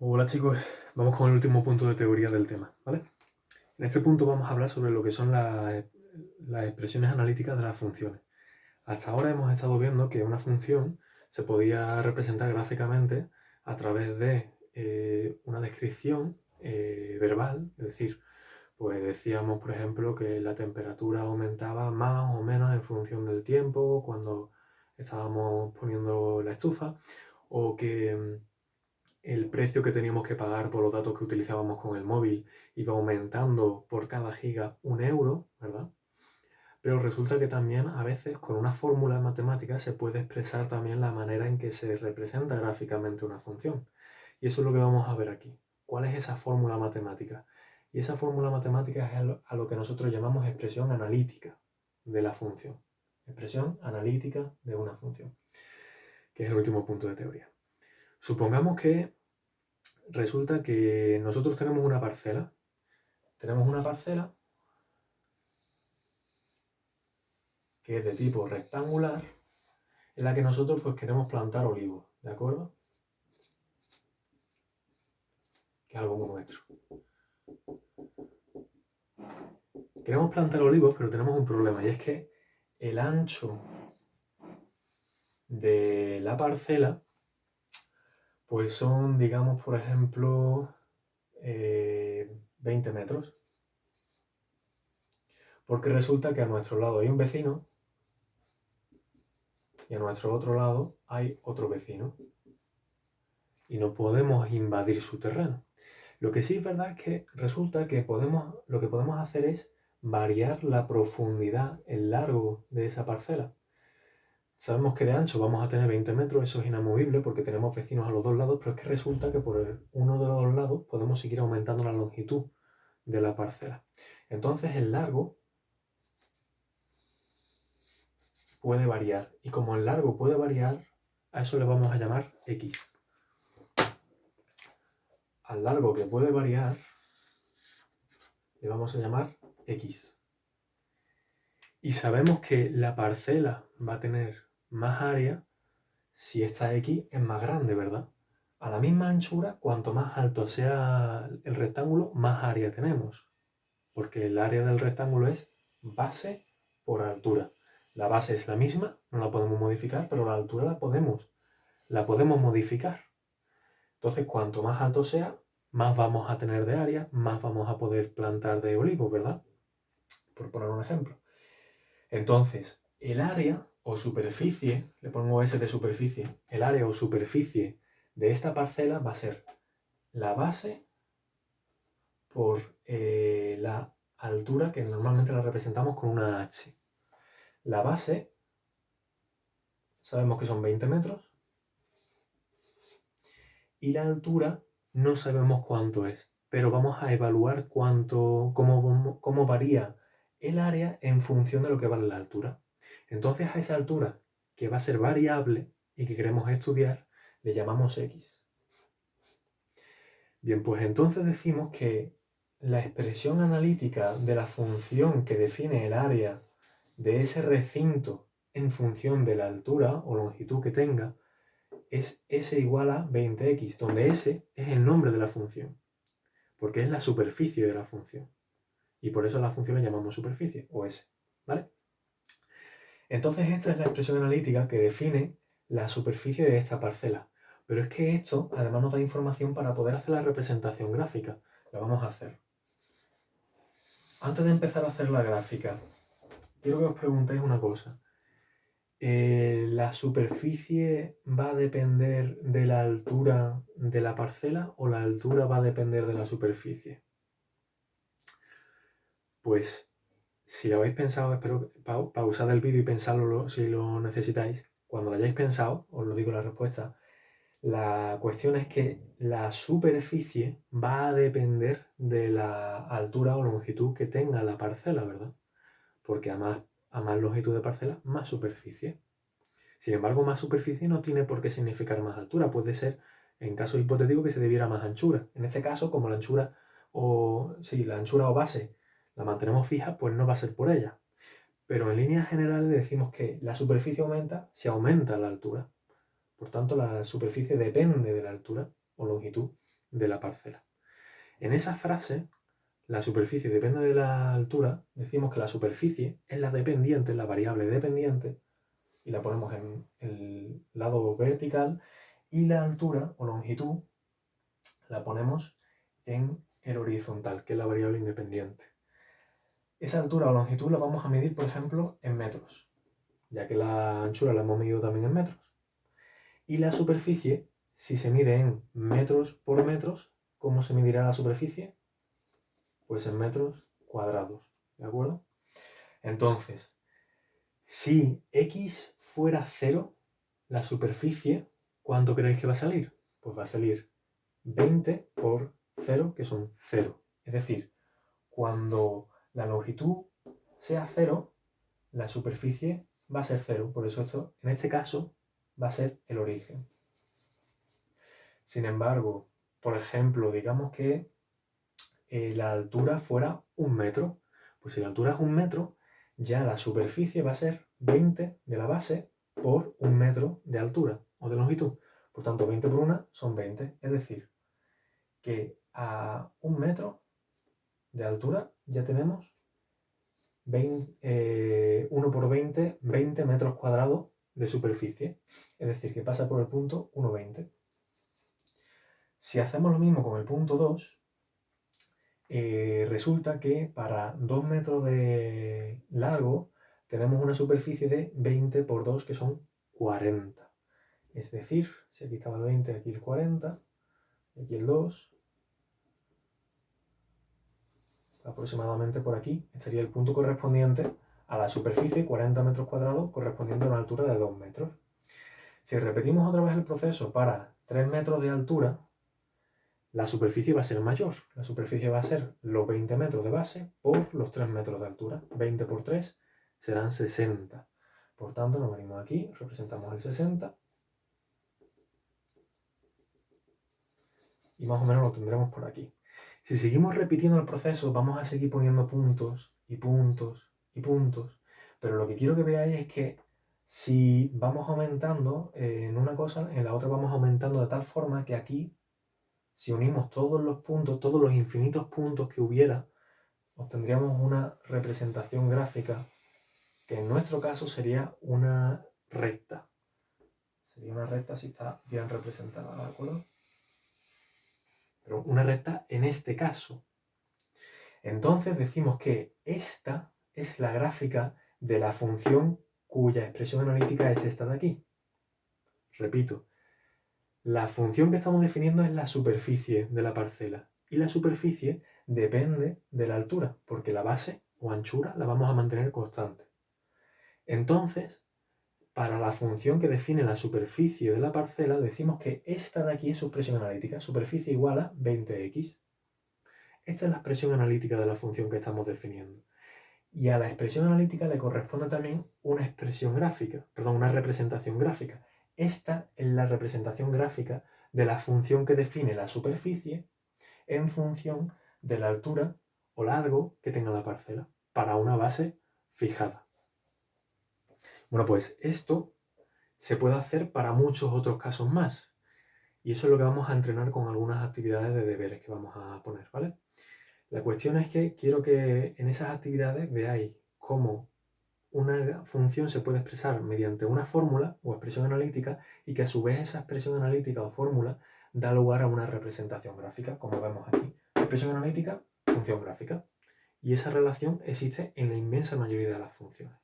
Hola chicos, vamos con el último punto de teoría del tema, ¿vale? En este punto vamos a hablar sobre lo que son las expresiones analíticas de las funciones. Hasta ahora hemos estado viendo que una función se podía representar gráficamente a través de una descripción verbal, es decir, pues decíamos, por ejemplo, que la temperatura aumentaba más o menos en función del tiempo cuando estábamos poniendo la estufa, o que el precio que teníamos que pagar por los datos que utilizábamos con el móvil iba aumentando por cada giga 1 euro, ¿verdad? Pero resulta que también a veces con una fórmula matemática se puede expresar también la manera en que se representa gráficamente una función. Y eso es lo que vamos a ver aquí. ¿Cuál es esa fórmula matemática? Y esa fórmula matemática es a lo que nosotros llamamos expresión analítica de la función. Expresión analítica de una función, que es el último punto de teoría. Supongamos que resulta que nosotros tenemos una parcela. Tenemos una parcela que es de tipo rectangular, en la que nosotros pues queremos plantar olivos, ¿de acuerdo? Que es algo muy nuestro. Queremos plantar olivos, pero tenemos un problema, y es que el ancho de la parcela pues son, digamos, por ejemplo, 20 metros. Porque resulta que a nuestro lado hay un vecino y a nuestro otro lado hay otro vecino. Y no podemos invadir su terreno. Lo que sí es verdad es que resulta que lo que podemos hacer es variar la profundidad, el largo de esa parcela. Sabemos que de ancho vamos a tener 20 metros, eso es inamovible porque tenemos vecinos a los dos lados, pero es que resulta que por uno de los dos lados podemos seguir aumentando la longitud de la parcela. Entonces el largo puede variar, y como el largo puede variar, a eso le vamos a llamar X. Al largo que puede variar le vamos a llamar X. Y sabemos que la parcela va a tener más área si esta X es más grande, ¿verdad? A la misma anchura, cuanto más alto sea el rectángulo, más área tenemos. Porque el área del rectángulo es base por altura. La base es la misma, no la podemos modificar, pero la altura la podemos modificar. Entonces, cuanto más alto sea, más vamos a tener de área, más vamos a poder plantar de olivos, ¿verdad? Por poner un ejemplo. Entonces, el área o superficie, le pongo S de superficie, el área o superficie de esta parcela va a ser la base por la altura, que normalmente la representamos con una H. La base, sabemos que son 20 metros, y la altura no sabemos cuánto es, pero vamos a evaluar cómo varía el área en función de lo que vale la altura. Entonces a esa altura, que va a ser variable y que queremos estudiar, le llamamos X. Bien, pues entonces decimos que la expresión analítica de la función que define el área de ese recinto en función de la altura o longitud que tenga es S igual a 20x, donde S es el nombre de la función, porque es la superficie de la función. Y por eso a la función le llamamos superficie, o S, ¿vale? Entonces esta es la expresión analítica que define la superficie de esta parcela. Pero es que esto además nos da información para poder hacer la representación gráfica. Lo vamos a hacer. Antes de empezar a hacer la gráfica, quiero que os preguntéis una cosa. ¿La superficie va a depender de la altura de la parcela o la altura va a depender de la superficie? Pues si lo habéis pensado, espero pausad el vídeo y pensadlo si lo necesitáis. Cuando lo hayáis pensado, os lo digo la respuesta. La cuestión es que la superficie va a depender de la altura o longitud que tenga la parcela, ¿verdad? Porque a más longitud de parcela, más superficie. Sin embargo, más superficie no tiene por qué significar más altura. Puede ser, en caso hipotético, que se debiera más anchura. En este caso, como la anchura o base la mantenemos fija, pues no va a ser por ella. Pero en líneas generales decimos que la superficie aumenta si aumenta la altura. Por tanto, la superficie depende de la altura o longitud de la parcela. En esa frase, la superficie depende de la altura, decimos que la superficie es la dependiente, la variable dependiente, y la ponemos en el lado vertical, y la altura o longitud la ponemos en el horizontal, que es la variable independiente. Esa altura o longitud la vamos a medir, por ejemplo, en metros, ya que la anchura la hemos medido también en metros. Y la superficie, si se mide en metros por metros, ¿cómo se medirá la superficie? Pues en metros cuadrados, ¿de acuerdo? Entonces, si x fuera 0, la superficie, ¿cuánto creéis que va a salir? Pues va a salir 20 por 0, que son 0. Es decir, cuando la longitud sea 0, la superficie va a ser 0. Por eso esto, en este caso, va a ser el origen. Sin embargo, por ejemplo, digamos que la altura fuera 1 metro. Pues si la altura es 1 metro, ya la superficie va a ser 20 de la base por 1 metro de altura o de longitud. Por tanto, 20 por 1 son 20. Es decir, que a 1 metro de altura ya tenemos 1 por 20, 20 metros cuadrados de superficie. Es decir, que pasa por el punto 1,20. Si hacemos lo mismo con el punto 2, resulta que para 2 metros de largo tenemos una superficie de 20 por 2, que son 40. Es decir, si aquí estaba el 20, aquí el 40, aquí el 2, aproximadamente por aquí estaría el punto correspondiente a la superficie, 40 metros cuadrados, correspondiente a una altura de 2 metros. Si repetimos otra vez el proceso para 3 metros de altura, la superficie va a ser mayor. La superficie va a ser los 20 metros de base por los 3 metros de altura. 20 por 3 serán 60. Por tanto, nos venimos aquí, representamos el 60. Y más o menos lo tendremos por aquí. Si seguimos repitiendo el proceso, vamos a seguir poniendo puntos y puntos y puntos. Pero lo que quiero que veáis es que si vamos aumentando en una cosa, en la otra vamos aumentando de tal forma que aquí, si unimos todos los puntos, todos los infinitos puntos que hubiera, obtendríamos una representación gráfica que en nuestro caso sería una recta. Sería una recta si está bien representada, ¿de acuerdo? Pero una recta en este caso. Entonces decimos que esta es la gráfica de la función cuya expresión analítica es esta de aquí. Repito, la función que estamos definiendo es la superficie de la parcela. Y la superficie depende de la altura, porque la base o anchura la vamos a mantener constante. Entonces, para la función que define la superficie de la parcela, decimos que esta de aquí es su expresión analítica. Superficie igual a 20x. Esta es la expresión analítica de la función que estamos definiendo. Y a la expresión analítica le corresponde también una expresión gráfica, perdón, una representación gráfica. Esta es la representación gráfica de la función que define la superficie en función de la altura o largo que tenga la parcela para una base fijada. Bueno, pues esto se puede hacer para muchos otros casos más. Y eso es lo que vamos a entrenar con algunas actividades de deberes que vamos a poner, ¿vale? La cuestión es que quiero que en esas actividades veáis cómo una función se puede expresar mediante una fórmula o expresión analítica y que a su vez esa expresión analítica o fórmula da lugar a una representación gráfica, como vemos aquí. Expresión analítica, función gráfica. Y esa relación existe en la inmensa mayoría de las funciones.